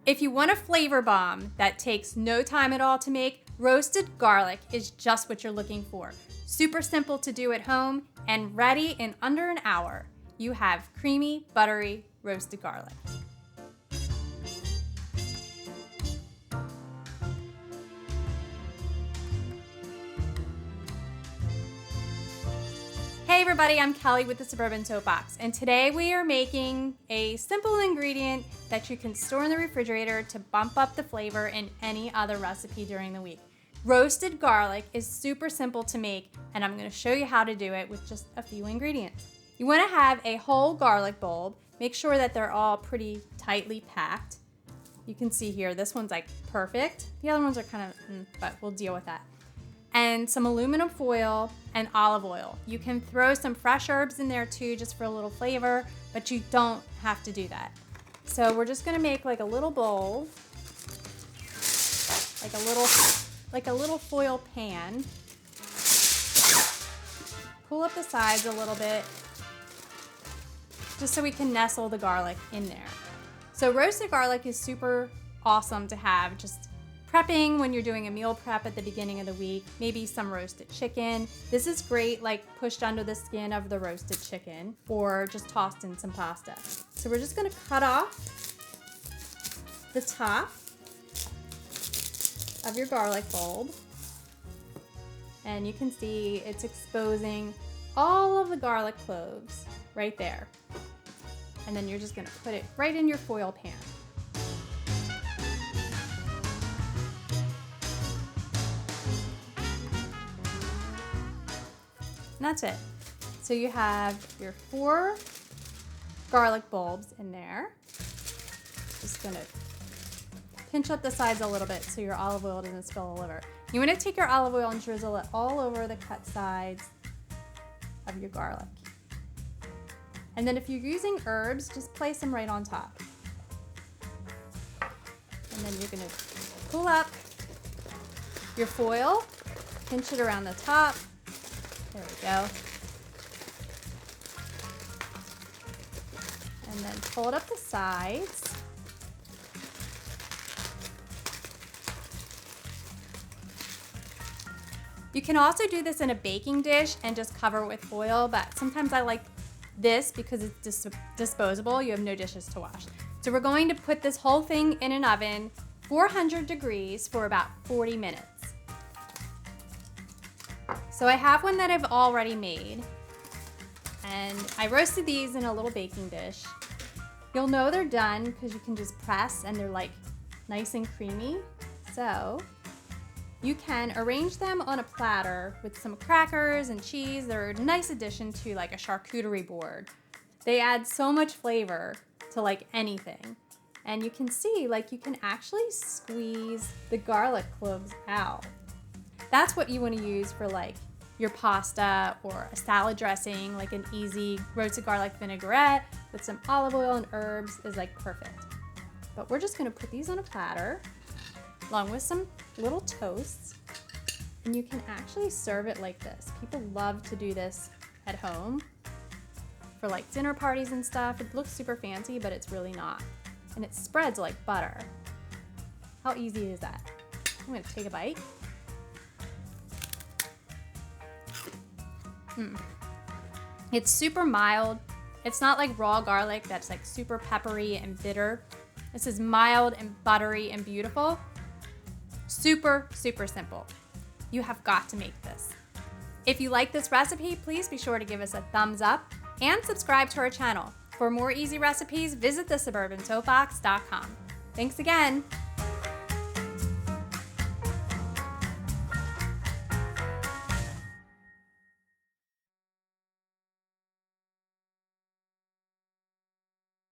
If you want a flavor bomb that takes no time at all to make, roasted garlic is just what you're looking for. Super simple to do at home and ready in under an hour. You have creamy, buttery, roasted garlic. Hey everybody, I'm Kelly with the Suburban Soapbox, and today we are making a simple ingredient that you can store in the refrigerator to bump up the flavor in any other recipe during the week. Roasted garlic is super simple to make, and I'm going to show you how to do it with just a few ingredients. You want to have a whole garlic bulb. Make sure that they're all pretty tightly packed. You can see here, this one's like perfect. The other ones are kind of, but we'll deal with that. And some aluminum foil and olive oil. You can throw some fresh herbs in there too, just for a little flavor, but you don't have to do that. So we're just gonna make like a little bowl, like a little foil pan. Pull up the sides a little bit, just so we can nestle the garlic in there. So roasted garlic is super awesome to have, just prepping when you're doing a meal prep at the beginning of the week, maybe some roasted chicken. This is great, like pushed under the skin of the roasted chicken or just tossed in some pasta. So we're just gonna cut off the top of your garlic bulb. And you can see it's exposing all of the garlic cloves right there. And then you're just gonna put it right in your foil pan. And that's it. So you have your 4 garlic bulbs in there. Just gonna pinch up the sides a little bit so your olive oil doesn't spill all over. You wanna take your olive oil and drizzle it all over the cut sides of your garlic. And then if you're using herbs, just place them right on top. And then you're gonna pull up your foil, pinch it around the top. There we go. And then fold up the sides. You can also do this in a baking dish and just cover it with foil, but sometimes I like this because it's disposable. You have no dishes to wash. So we're going to put this whole thing in an oven, 400 degrees for about 40 minutes. So I have one that I've already made, and I roasted these in a little baking dish. You'll know they're done because you can just press and they're like nice and creamy. So you can arrange them on a platter with some crackers and cheese. They're a nice addition to like a charcuterie board. They add so much flavor to like anything. And you can see like you can actually squeeze the garlic cloves out. That's what you want to use for like your pasta or a salad dressing, like an easy roasted garlic vinaigrette with some olive oil and herbs is like perfect. But we're just gonna put these on a platter along with some little toasts, and you can actually serve it like this. People love to do this at home for like dinner parties and stuff. It looks super fancy, but it's really not. And it spreads like butter. How easy is that? I'm gonna take a bite. It's super mild. It's not like raw garlic that's like super peppery and bitter. This is mild and buttery and beautiful. Super, super simple. You have got to make this. If you like this recipe, please be sure to give us a thumbs up and subscribe to our channel. For more easy recipes, visit thesuburbansoapbox.com. Thanks again.